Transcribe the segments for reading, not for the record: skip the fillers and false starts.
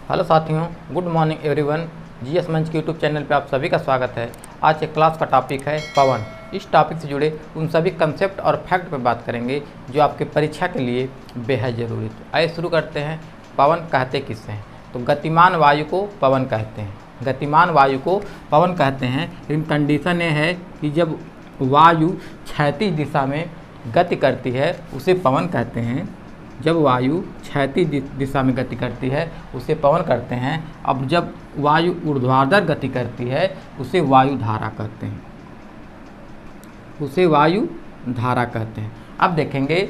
Hello साथियों, good morning everyone. GS मंच के यूट्यूब चैनल पे आप सभी का स्वागत है। आज के क्लास का टॉपिक है पवन। इस टॉपिक से जुड़े उन सभी कंसेप्ट और फैक्ट पे बात करेंगे जो आपके परीक्षा के लिए बेहद ज़रूरी है। आइए शुरू करते हैं। पवन कहते किससे हैं? तो गतिमान वायु को पवन कहते हैं। गतिमान वायु को पवन कहते हैं। लेकिन कंडीशन ये है कि जब वायु क्षैतिज दिशा में गति करती है उसे पवन कहते हैं। जब वायु क्षैतिज दिशा में गति करती है उसे पवन करते हैं। अब जब वायु ऊर्ध्वाधर गति करती है उसे वायु धारा कहते हैं। उसे वायु धारा कहते हैं। अब देखेंगे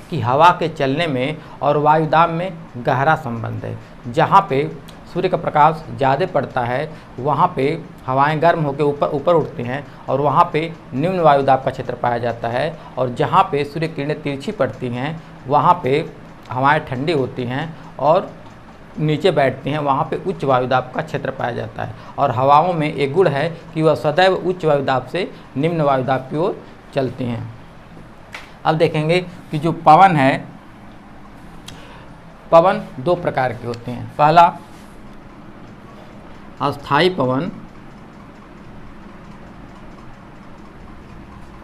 कि हवा के चलने में और वायुदाब में गहरा संबंध है। जहाँ पे सूर्य का प्रकाश ज़्यादा पड़ता है वहाँ पे हवाएं गर्म होकर ऊपर उठती हैं और वहाँ पे निम्न वायुदाब का क्षेत्र पाया जाता है। और जहाँ पे सूर्य किरणें तिरछी पड़ती हैं वहाँ पे हवाएं ठंडी होती हैं और नीचे बैठती हैं, वहाँ पे उच्च वायुदाब का क्षेत्र पाया जाता है। और हवाओं में एक गुण है कि वह सदैव उच्च वायुदाब से निम्न वायुदाब की ओर चलती हैं। अब देखेंगे कि जो पवन है, पवन दो प्रकार के होते हैं। पहला अस्थाई पवन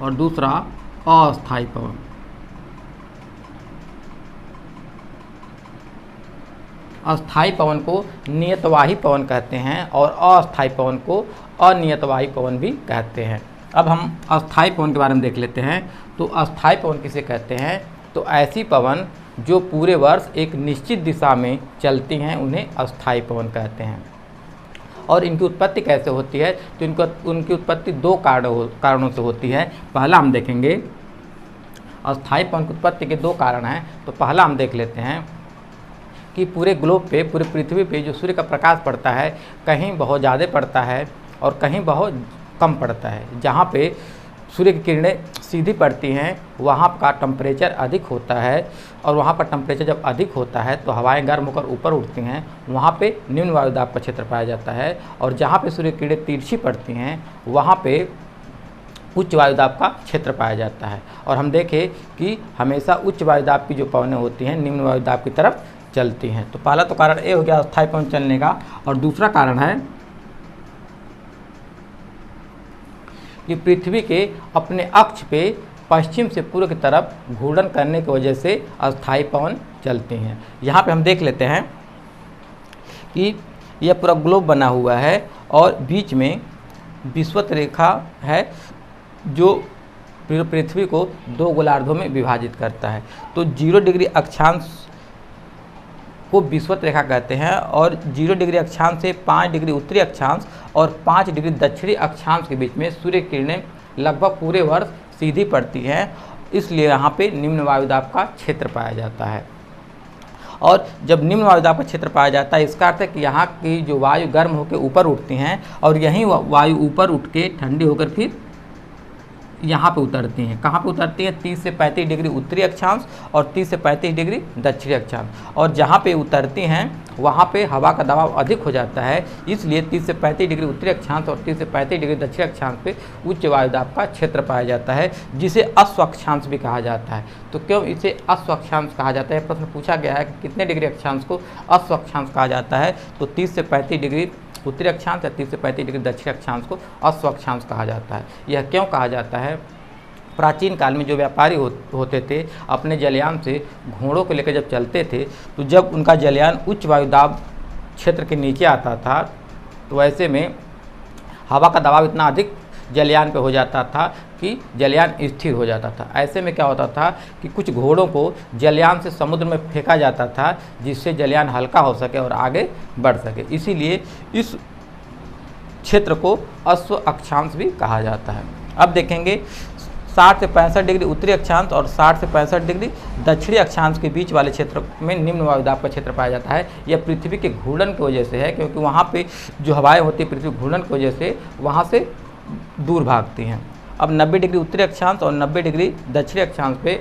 और दूसरा अस्थाई पवन। अस्थाई पवन को नियतवाही पवन कहते हैं और अस्थाई पवन को अनियतवाही पवन भी कहते हैं। अब हम अस्थाई पवन के बारे में देख लेते हैं। तो अस्थाई पवन किसे कहते हैं? तो ऐसी पवन जो पूरे वर्ष एक निश्चित दिशा में चलती हैं उन्हें अस्थाई पवन कहते हैं। और इनकी उत्पत्ति कैसे होती है? तो उनकी उत्पत्ति दो कारणों से होती है। पहला हम देखेंगे, अस्थाई पवन की उत्पत्ति के दो कारण हैं। तो पहला हम देख लेते हैं कि पूरे ग्लोब पे, पूरे पृथ्वी पे जो सूर्य का प्रकाश पड़ता है कहीं बहुत ज़्यादा पड़ता है और कहीं बहुत कम पड़ता है। जहाँ पे सूर्य की किरणें सीधी पड़ती हैं वहाँ का टेम्परेचर अधिक होता है और वहाँ पर टेम्परेचर जब अधिक होता है तो हवाएं गर्म होकर ऊपर उठती हैं, वहाँ पे निम्न वायुदाब का क्षेत्र पाया जाता है। और जहाँ पे सूर्य की किरणें तिरछी पड़ती हैं वहाँ पे उच्च वायुदाब का क्षेत्र पाया जाता है। और हम देखें कि हमेशा उच्च वायुदाब की जो पवनें होती हैं निम्न वायुदाब की तरफ चलती हैं। तो पहला तो कारण ये हो गया अस्थाई पवन चलने का। और दूसरा कारण है कि पृथ्वी के अपने अक्ष पे पश्चिम से पूर्व की तरफ घूर्णन करने की वजह से अस्थाई पवन चलते हैं। यहाँ पे हम देख लेते हैं कि यह पूरा ग्लोब बना हुआ है और बीच में विषुवत रेखा है जो पृथ्वी को दो गोलार्धों में विभाजित करता है। तो 0 डिग्री अक्षांश को विषुवत रेखा कहते हैं और 0 डिग्री अक्षांश से 5 डिग्री उत्तरी अक्षांश और 5 डिग्री दक्षिणी अक्षांश के बीच में सूर्य किरणें लगभग पूरे वर्ष सीधी पड़ती हैं, इसलिए यहाँ पे निम्न वायुदाब का क्षेत्र पाया जाता है। और जब निम्न वायुदाब का क्षेत्र पाया जाता है इसका अर्थ है कि यहाँ की जो वायु गर्म होकर ऊपर उठती हैं और यहीं वायु ऊपर उठ के ठंडी होकर फिर यहाँ पे उतरती हैं। कहाँ पे उतरती हैं? 30 से 35 डिग्री उत्तरी अक्षांश और 30 से 35 डिग्री दक्षिणी अक्षांश। और जहाँ पे उतरती हैं वहाँ पे हवा का दबाव अधिक हो जाता है, इसलिए 30 से 35 डिग्री उत्तरी अक्षांश और 30 से 35 डिग्री दक्षिणी अक्षांश पे उच्च वायुदाब का क्षेत्र पाया जाता है, जिसे अश्व भी कहा जाता है। तो क्यों इसे अश्व कहा जाता है? प्रश्न पूछा गया है कि कितने डिग्री अक्षांश को अश्व कहा जाता है। तो 30 से 35 डिग्री उत्तरी अक्षांश या 30 से 35 डिग्री दक्षिणी अक्षांश को अश्व कहा जाता है। यह क्यों कहा जाता है? प्राचीन काल में जो व्यापारी होते थे अपने जलयान से घोड़ों को लेकर जब चलते थे तो जब उनका जलयान उच्च वायुदाब क्षेत्र के नीचे आता था तो ऐसे में हवा का दबाव इतना अधिक जलयान पे हो जाता था कि जलयान स्थिर हो जाता था। ऐसे में क्या होता था कि कुछ घोड़ों को जलयान से समुद्र में फेंका जाता था जिससे जलयान हल्का हो सके और आगे बढ़ सके। इसीलिए इस क्षेत्र को अश्व अक्षांश भी कहा जाता है। अब देखेंगे 60 से 65 डिग्री उत्तरी अक्षांश और 60 से 65 डिग्री दक्षिणी अक्षांश के बीच वाले क्षेत्र में निम्न वायुदाब का क्षेत्र पाया जाता है। यह पृथ्वी के घूर्णन की वजह से है, क्योंकि वहाँ पे जो हवाएं होती है पृथ्वी घूर्णन की वजह से वहाँ से दूर भागती हैं। अब 90 डिग्री उत्तरी अक्षांश और 90 डिग्री दक्षिणी अक्षांश पे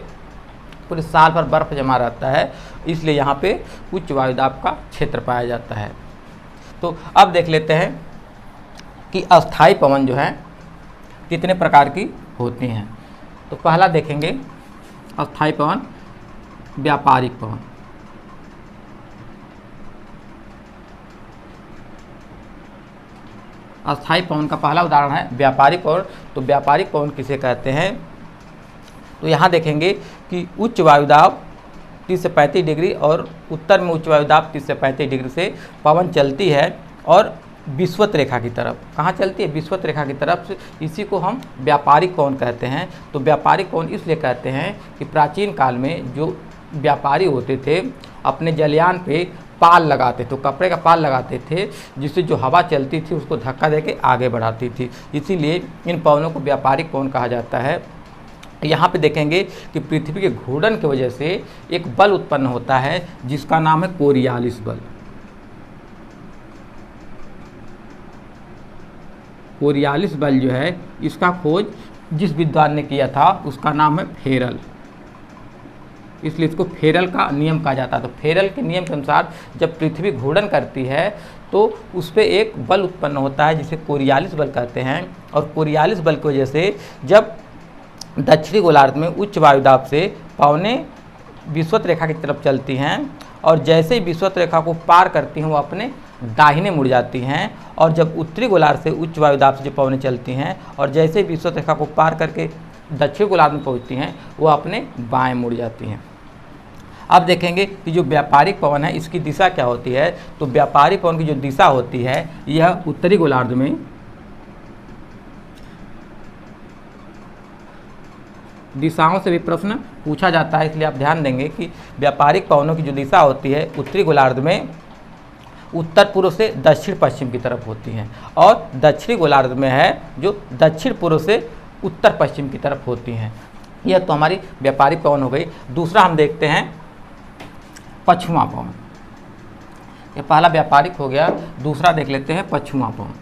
पूरे साल भर बर्फ जमा रहता है, इसलिए यहाँ पे उच्च वायुदाब का क्षेत्र पाया जाता है। तो अब देख लेते हैं कि अस्थाई पवन जो है कितने प्रकार की होती हैं। तो पहला देखेंगे अस्थाई पवन, व्यापारिक पवन। अस्थायी पवन का पहला उदाहरण है व्यापारिक पवन। तो व्यापारिक पवन किसे कहते हैं? तो यहाँ देखेंगे कि उच्च वायुदाब 30 से 35 डिग्री और उत्तर में उच्च वायुदाब 30 से 35 डिग्री से पवन चलती है और विषुवत रेखा की तरफ। कहाँ चलती है? विषुवत रेखा की तरफ से। इसी को हम व्यापारिक पवन कहते हैं। तो व्यापारिक पवन इसलिए कहते हैं कि प्राचीन काल में जो व्यापारी होते थे अपने जलयान पे पाल लगाते, तो कपड़े का पाल लगाते थे, जिससे जो हवा चलती थी उसको धक्का देके आगे बढ़ाती थी। इसीलिए इन पवनों को व्यापारिक पवन कहा जाता है। यहाँ पे देखेंगे कि पृथ्वी के घूर्णन की वजह से एक बल उत्पन्न होता है जिसका नाम है कोरियालिस बल। कोरियालिस बल जो है इसका खोज जिस विद्वान ने किया था उसका नाम है फेरल, इसलिए इसको फेरल का नियम कहा जाता है। तो फेरल के नियम के अनुसार जब पृथ्वी घूर्णन करती है तो उस पर एक बल उत्पन्न होता है जिसे कोरियालिस बल कहते हैं। और कोरियालिस बल की वजह से जब दक्षिणी गोलार्ध में उच्च वायुदाब से पवनें विषुवत रेखा की तरफ चलती हैं और जैसे ही विषुवत रेखा को पार करती हैं वो अपने दाहिने मुड़ जाती हैं, और जब उत्तरी गोलार्ध से उच्च वायुदाब से जो पवनें चलती हैं और जैसे ही विषुवत रेखा को पार करके दक्षिण गोलार्ध में पहुंचती हैं वो अपने बाएं मुड़ जाती हैं। अब देखेंगे कि जो व्यापारिक पवन है इसकी दिशा क्या होती है। तो व्यापारिक पवन की जो दिशा होती है यह उत्तरी गोलार्ध में दिशाओं से भी प्रश्न पूछा जाता है, इसलिए आप ध्यान देंगे कि व्यापारिक पवनों की जो दिशा होती है उत्तरी गोलार्ध में उत्तर पूर्व से दक्षिण पश्चिम की तरफ होती हैं, और दक्षिणी गोलार्ध में है जो दक्षिण पूर्व से उत्तर पश्चिम की तरफ होती हैं। यह तो हमारी व्यापारिक पवन हो गई। दूसरा हम देखते हैं पछुआ पवन। ये पहला व्यापारिक हो गया, दूसरा देख लेते हैं पछुआ पवन।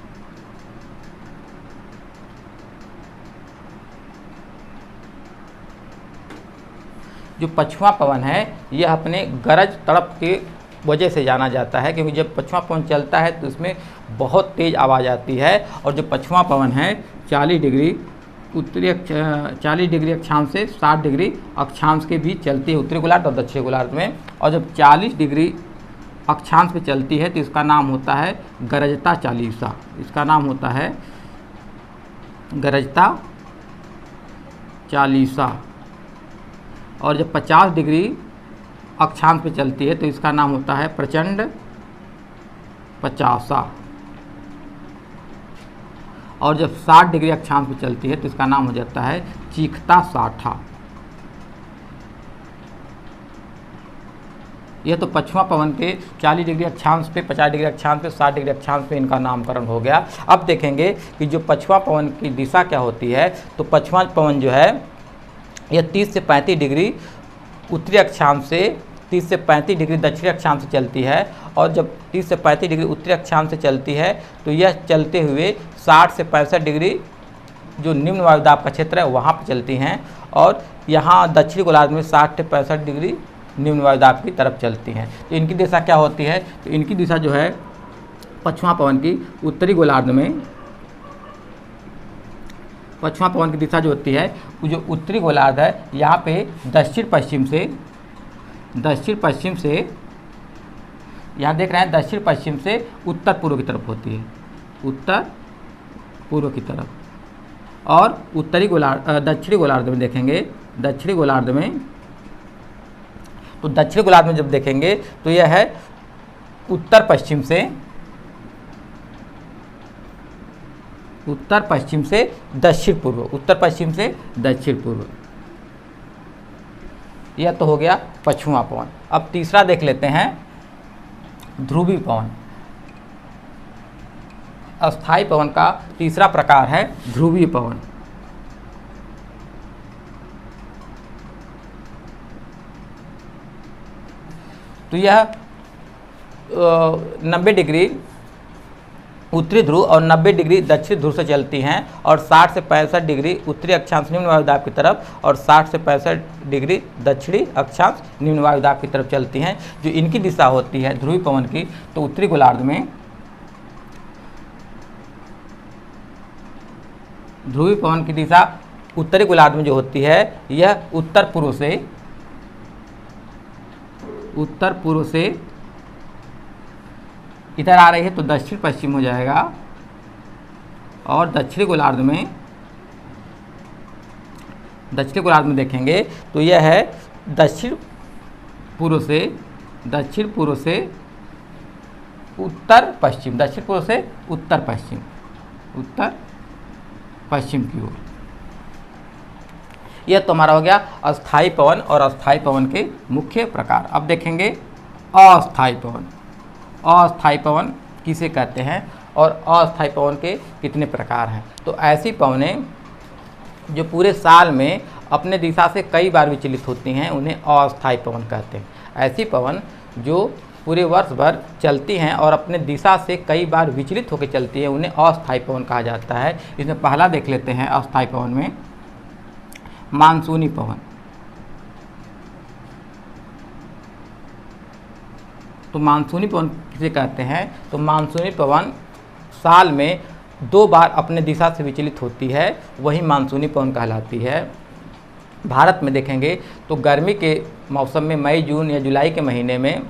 जो पछुआ पवन है यह अपने गरज तड़प के वजह से जाना जाता है, क्योंकि जब पछुआ पवन चलता है तो इसमें बहुत तेज़ आवाज़ आती है। और जो पछुआ पवन है 40 डिग्री उत्तरी 40 डिग्री अक्षांश से 60 डिग्री अक्षांश के बीच चलती है उत्तरी गोलार्ध और दक्षिणी गोलार्ध में। और जब 40 डिग्री अक्षांश पे चलती है तो इसका नाम होता है गरजता चालीसा। इसका नाम होता है गरजता चालीसा। और जब 50 डिग्री अक्षांश पे चलती है तो इसका नाम होता है प्रचंड पचासा। और जब 60 डिग्री अक्षांश पे चलती है तो इसका नाम हो जाता है चीखता साठा। यह तो पछुआ पवन के 40 डिग्री अक्षांश पे, 50 डिग्री अक्षांश पे, 60 डिग्री अक्षांश पे इनका नामकरण हो गया। अब देखेंगे कि जो पछुआ पवन की दिशा क्या होती है। तो पछुआ पवन जो है यह 30 से 35 डिग्री उत्तरी अक्षांश से 30 से 35 डिग्री दक्षिणी अक्षांश से चलती है, और जब 30 से 35 डिग्री उत्तरी अक्षांश से चलती है तो यह चलते हुए 60 से 65 डिग्री जो निम्न वायुदाब का क्षेत्र है वहाँ पर चलती हैं, और यहाँ दक्षिणी गोलार्ध में 60 से 65 डिग्री निम्न वायुदाब की तरफ चलती हैं। तो इनकी दिशा क्या होती है। तो इनकी दिशा जो है पछुआ पवन की उत्तरी गोलार्ध में, पछुआ पवन की दिशा जो होती है वो जो उत्तरी गोलार्ध है यहाँ पे दक्षिण पश्चिम से यहाँ देख रहे हैं दक्षिण पश्चिम से उत्तर पूर्व की तरफ होती है, उत्तर पूर्व की तरफ। और उत्तरी गोलार्ध दक्षिणी गोलार्ध में देखेंगे, दक्षिणी गोलार्ध में, तो दक्षिणी गोलार्ध में जब देखेंगे तो यह है उत्तर पश्चिम से दक्षिण पूर्व, उत्तर पश्चिम से दक्षिण पूर्व। यह तो हो गया पछुआ पवन। अब तीसरा देख लेते हैं ध्रुवीय पवन। अस्थायी पवन का तीसरा प्रकार है ध्रुवीय पवन। तो यह 90 डिग्री उत्तरी ध्रुव और 90 डिग्री दक्षिण ध्रुव से चलती हैं, और 60 से 65 डिग्री उत्तरी अक्षांश निम्न वायुदाब की तरफ और 60 से 65 डिग्री दक्षिणी अक्षांश निम्न वायुदाब की तरफ चलती हैं। जो इनकी दिशा होती है ध्रुवीय पवन की, तो उत्तरी गोलार्ध में ध्रुवीय पवन की दिशा उत्तरी गोलार्ध में जो होती है यह उत्तर पूर्व से इधर आ रही है तो दक्षिण पश्चिम हो जाएगा, और दक्षिणी गोलार्ध में देखेंगे तो यह है दक्षिण पूर्व से उत्तर पश्चिम, दक्षिण पूर्व से उत्तर पश्चिम की ओर। यह तो हमारा हो गया अस्थायी पवन और अस्थायी पवन के मुख्य प्रकार। अब देखेंगे अस्थायी पवन। अस्थायी पवन किसे कहते हैं और अस्थायी पवन के कितने प्रकार हैं। तो ऐसी पवनें जो पूरे साल में अपने दिशा से कई बार विचलित होती हैं उन्हें अस्थायी पवन कहते हैं। ऐसी पवन जो पूरे वर्ष भर चलती हैं और अपने दिशा से कई बार विचलित होकर चलती हैं उन्हें अस्थायी पवन कहा जाता है। इसमें पहला देख लेते हैं अस्थायी पवन में मानसूनी पवन। तो मानसूनी पवन किसे कहते हैं, तो मानसूनी पवन साल में 2 बार अपने दिशा से विचलित होती है, वही मानसूनी पवन कहलाती है। भारत में देखेंगे तो गर्मी के मौसम में मई, जून या जुलाई के महीने में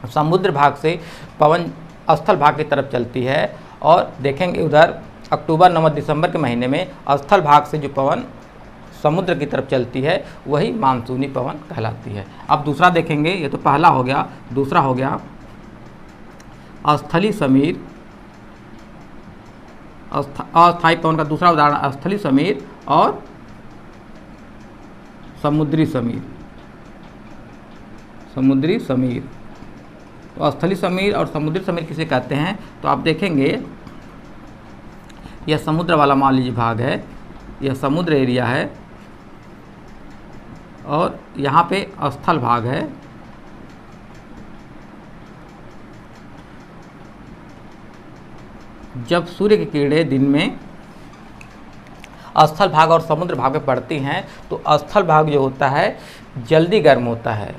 समुद्र भाग से पवन स्थल भाग की तरफ चलती है और देखेंगे उधर अक्टूबर, नवंबर, दिसंबर के महीने में स्थल भाग से जो पवन समुद्र की तरफ चलती है वही मानसूनी पवन कहलाती है। अब दूसरा देखेंगे, ये तो पहला हो गया। दूसरा हो गया स्थली समीर। अस्थायी पवन का दूसरा उदाहरण स्थली समीर और समुद्री समीर। तो स्थली समीर और समुद्री समीर किसे कहते हैं, तो आप देखेंगे यह समुद्र वाला मान लीजिए भाग है, यह समुद्र एरिया है और यहाँ पे स्थल भाग है। जब सूर्य की किरणें दिन में स्थल भाग और समुद्र भाग में पड़ती हैं तो स्थल भाग जो होता है जल्दी गर्म होता है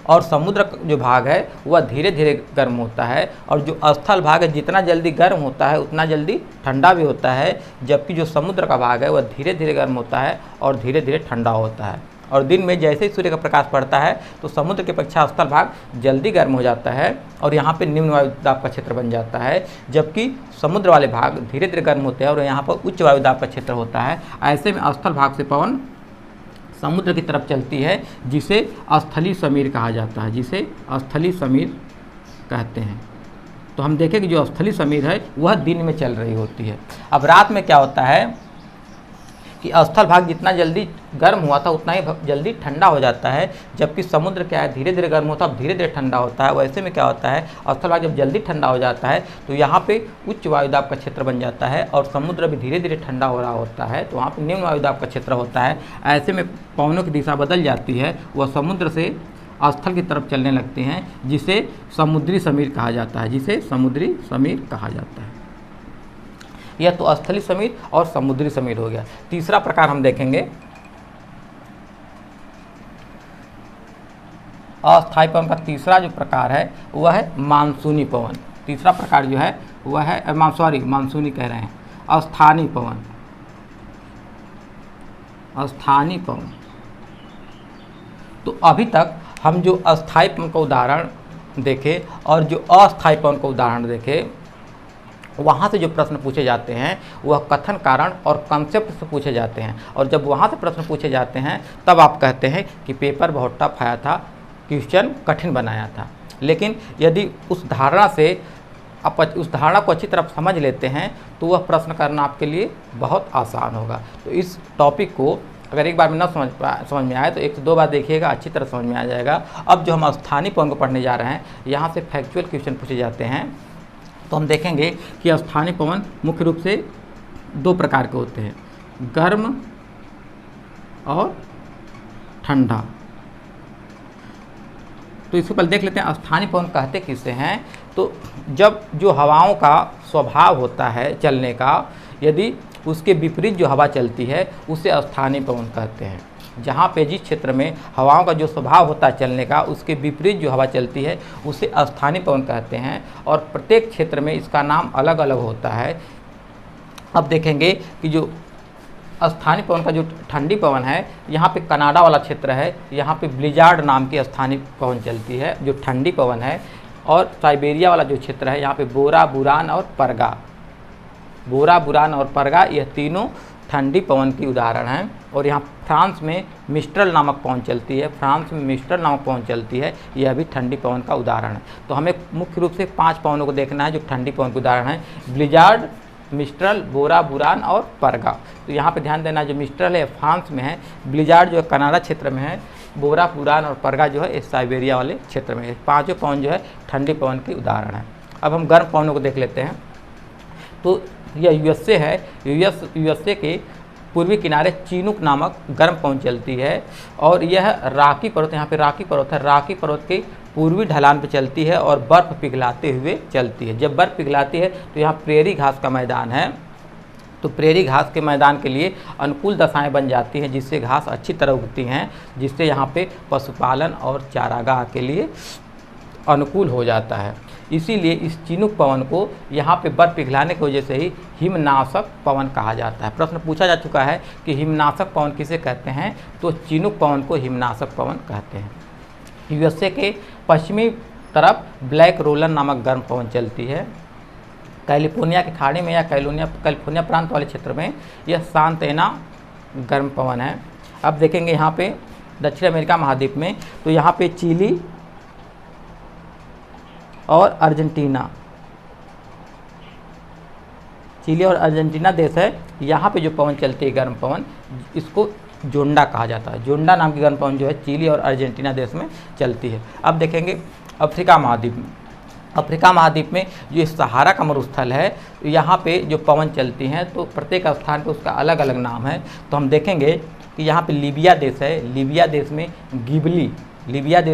और समुद्र जो भाग है वह धीरे धीरे गर्म होता है। और जो स्थल भाग है जितना जल्दी गर्म होता है उतना जल्दी ठंडा भी होता है, जबकि जो समुद्र का भाग है वह धीरे धीरे गर्म होता है और धीरे धीरे ठंडा होता है। और दिन में जैसे ही सूर्य का प्रकाश पड़ता है तो समुद्र की अपेक्षा स्थल भाग जल्दी गर्म हो जाता है और यहाँ पे निम्न वायु दाब का क्षेत्र बन जाता है, जबकि समुद्र वाले भाग धीरे धीरे गर्म होते हैं और यहाँ पर उच्च वायु दाब का क्षेत्र होता है। ऐसे में स्थल भाग से पवन समुद्र की तरफ चलती है जिसे स्थली समीर कहा जाता है, जिसे स्थली समीर कहते हैं। तो हम देखें कि जो स्थली समीर है वह दिन में चल रही होती है। अब रात में क्या होता है कि स्थल भाग जितना जल्दी गर्म हुआ था उतना ही जल्दी ठंडा हो जाता है, जबकि समुद्र क्या है धीरे धीरे गर्म होता है, धीरे धीरे ठंडा होता है। वैसे में क्या होता है स्थल भाग जब जल्दी ठंडा हो जाता है तो यहाँ पे उच्च वायुदाब का क्षेत्र बन जाता है और समुद्र भी धीरे धीरे ठंडा हो रहा होता है तो वहाँ पे निम्न वायुदाब का क्षेत्र होता है। ऐसे में पवनों की दिशा बदल जाती है, वह समुद्र से स्थल की तरफ चलने लगते हैं जिसे समुद्री समीर कहा जाता है, जिसे समुद्री समीर कहा जाता है। यह तो स्थली समीर और समुद्री समीर हो गया। तीसरा प्रकार हम देखेंगे अस्थायी पवन का तीसरा जो प्रकार है वह है मानसूनी पवन। तीसरा प्रकार जो है वह है मानसूनी कह रहे हैं, स्थानीय पवन। स्थानीय पवन तो अभी तक हम जो अस्थायी पवन का उदाहरण देखे और जो अस्थायी पवन का उदाहरण देखे वहाँ से जो प्रश्न पूछे जाते हैं वह कथन, कारण और कंसेप्ट से पूछे जाते हैं। और जब वहाँ से प्रश्न पूछे जाते हैं तब आप कहते हैं कि पेपर बहुत टफ आया था, क्वेश्चन कठिन बनाया था। लेकिन यदि उस धारणा को अच्छी तरह समझ लेते हैं तो वह प्रश्न करना आपके लिए बहुत आसान होगा। तो इस टॉपिक को अगर एक बार में न समझ में आए तो 1 से 2 बार देखिएगा, अच्छी तरह समझ में आ जाएगा। अब जो हम स्थानीय पवन को पढ़ने जा रहे हैं यहाँ से फैक्चुअल क्वेश्चन पूछे जाते हैं। तो हम देखेंगे कि स्थानीय पवन मुख्य रूप से 2 प्रकार के होते हैं, गर्म और ठंडा। तो इसके पहले देख लेते हैं स्थानीय पवन कहते किसे हैं। तो जब जो हवाओं का स्वभाव होता है चलने का, यदि उसके विपरीत जो हवा चलती है उसे स्थानीय पवन कहते हैं। जहाँ पे जिस क्षेत्र में हवाओं का जो स्वभाव होता है चलने का उसके विपरीत जो हवा चलती है उसे स्थानीय पवन कहते हैं और प्रत्येक क्षेत्र में इसका नाम अलग अलग होता है। अब देखेंगे कि जो स्थानीय पवन का जो ठंडी पवन है, यहाँ पे कनाडा वाला क्षेत्र है, यहाँ पे ब्लिजार्ड नाम की स्थानीय पवन चलती है जो ठंडी पवन है। और साइबेरिया वाला जो क्षेत्र है यहाँ पे बोरा, बुरान और परगा बोरा, बुरान और परगा, यह तीनों ठंडी पवन की उदाहरण हैं। और यहाँ फ्रांस में मिस्ट्रल नामक पवन चलती है, फ्रांस में मिस्ट्रल नामक पवन चलती है, यह भी ठंडी पवन का उदाहरण है। तो हमें मुख्य रूप से 5 पवनों को देखना है जो ठंडी पवन के उदाहरण हैं, ब्लिजार्ड, मिस्ट्रल, बोरा, बुरान और परगा। तो यहाँ पे ध्यान देना, जो मिस्ट्रल है फ्रांस में है, ब्लिजार्ड जो है कनाडा क्षेत्र में है, बोरा, बुरान और परगा जो है साइबेरिया वाले क्षेत्र में है। 5 पवन जो है ठंडी पवन के उदाहरण हैं। अब हम गर्म पवनों को देख लेते हैं। तो यह यूएसए है, यूएसए के पूर्वी किनारे चिनूक नामक गर्म पवन चलती है और यह रॉकी पर्वत, यहाँ पे रॉकी पर्वत है, रॉकी पर्वत के पूर्वी ढलान पर चलती है और बर्फ़ पिघलाते हुए चलती है। जब बर्फ़ पिघलाती है तो यहाँ प्रेरी घास का मैदान है, तो प्रेरी घास के मैदान के लिए अनुकूल दशाएं बन जाती हैं, जिससे घास अच्छी तरह उगती हैं, जिससे यहाँ पे पशुपालन और चारागाह के लिए अनुकूल हो जाता है। इसीलिए इस चिनूक पवन को यहाँ पे बर्फ पिघलाने की वजह से ही हिमनाशक पवन कहा जाता है। प्रश्न पूछा जा चुका है कि हिमनाशक पवन किसे कहते हैं, तो चिनूक पवन को हिमनाशक पवन कहते हैं। यूएसए के पश्चिमी तरफ ब्लैक रोलर नामक गर्म पवन चलती है। कैलिफोर्निया के खाड़ी में या कैलिफोर्निया प्रांत वाले क्षेत्र में यह सांतेना गर्म पवन है। अब देखेंगे यहाँ पे दक्षिण अमेरिका महाद्वीप में, तो यहाँ पे चिली और अर्जेंटीना देश है। यहाँ पे जो पवन चलती है गर्म पवन, इसको जोंडा कहा जाता है। जोंडा नाम की गर्म पवन जो है चिली और अर्जेंटीना देश में चलती है। अब देखेंगे अफ्रीका महाद्वीप में, अफ्रीका महाद्वीप में जो सहारा का मरुस्थल है, यहाँ पे जो पवन चलती हैं तो प्रत्येक स्थान पे उसका अलग अलग नाम है। तो हम देखेंगे कि यहाँ पे लीबिया देश है, लीबिया देश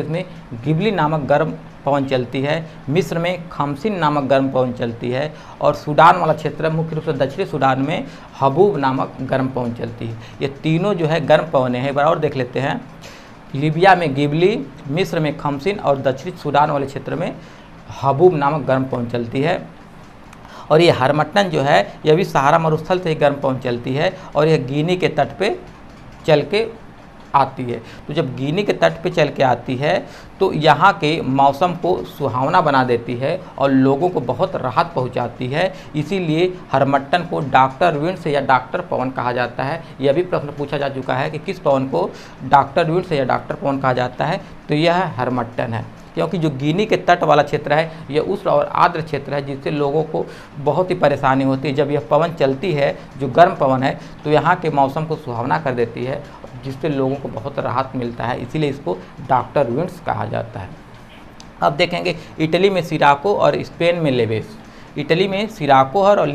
में गिबली नामक गर्म पवन चलती है। मिस्र में खमसिन नामक गर्म पवन चलती है और सूडान वाला क्षेत्र मुख्य रूप से दक्षिणी सूडान में हबूब नामक गर्म पवन चलती है। ये तीनों जो है गर्म पवनें हैं। बराबर देख लेते हैं, लीबिया में गिबली, मिस्र में खमसिन और दक्षिणी सूडान वाले क्षेत्र में हबूब नामक गर्म पवन चलती है। और ये हरमट्टन जो है यह भी सहारा मरुस्थल से ही गर्म पवन चलती है और यह गिनी के तट पे चल के आती है। तो जब गिनी के तट पे चल के आती है तो यहाँ के मौसम को सुहावना बना देती है और लोगों को बहुत राहत पहुँचाती है। इसीलिए हरमट्टन को डॉक्टर विंड्स या डॉक्टर पवन कहा जाता है। यह भी प्रश्न पूछा जा चुका है कि किस पवन को डॉक्टर विंड्स या डॉक्टर पवन कहा जाता है, तो यह हरमट्टन है। क्योंकि जो गिनी के तट वाला क्षेत्र है यह उष्ण और आर्द्र क्षेत्र है, जिससे लोगों को बहुत ही परेशानी होती है। जब यह पवन चलती है जो गर्म पवन है तो यहाँ के मौसम को सुहावना कर देती है, जिससे लोगों को बहुत राहत मिलता है। इसीलिए इसको डॉक्टर विंड्स कहा जाता है। अब देखेंगे इटली में सिराको और स्पेन में लेवेस। इटली में सिराको और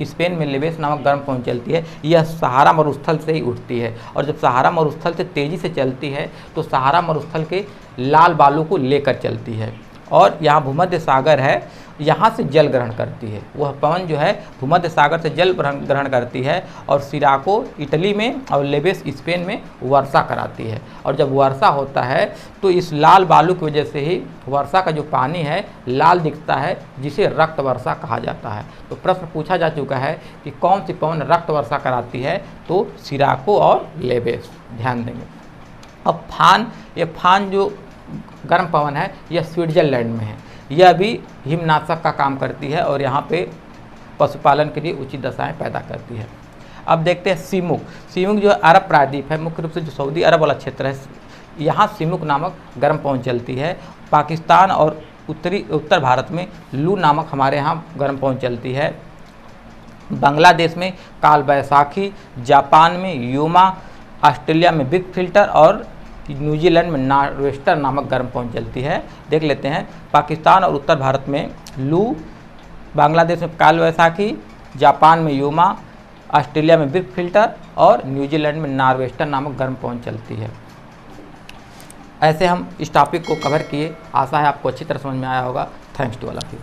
स्पेन में लेवेस नामक गर्म पवन चलती है। यह सहारा मरुस्थल से ही उठती है और जब सहारा मरुस्थल से तेज़ी से चलती है तो सहारा मरुस्थल के लाल बालू को लेकर चलती है और यहाँ भूमध्य सागर है, यहाँ से जल ग्रहण करती है। वह पवन जो है भूमध्य सागर से जल ग्रहण करती है और सिराको इटली में और लेवेस स्पेन में वर्षा कराती है। और जब वर्षा होता है तो इस लाल बालू की वजह से ही वर्षा का जो पानी है लाल दिखता है, जिसे रक्त वर्षा कहा जाता है। तो प्रश्न पूछा जा चुका है कि कौन सी पवन रक्त वर्षा कराती है, तो सिराको और लेवेस। ध्यान देंगे। अब फान जो गर्म पवन है यह स्विट्जरलैंड में है। यह भी हिमनाशक का काम करती है और यहाँ पे पशुपालन के लिए उचित दशाएं पैदा करती है। अब देखते हैं सीमुक जो अरब प्रायद्वीप है, मुख्य रूप से जो सऊदी अरब वाला क्षेत्र है, यहाँ सीमुक नामक गर्म पवन चलती है। पाकिस्तान और उत्तर भारत में लू नामक हमारे यहाँ गर्म पवन चलती है। बांग्लादेश में काल बैसाखी, जापान में यूमा, ऑस्ट्रेलिया में बिग फिल्टर और न्यूजीलैंड में नॉरवेस्टर नामक गर्म पवन चलती है। देख लेते हैं, पाकिस्तान और उत्तर भारत में लू, बांग्लादेश में काल बैसाखी, जापान में यूमा, ऑस्ट्रेलिया में बिग फिल्टर और न्यूजीलैंड में नॉरवेस्टर नामक गर्म पवन चलती है। ऐसे हम इस टॉपिक को कवर किए। आशा है आपको अच्छी तरह समझ में आया होगा। Thanks to all of you.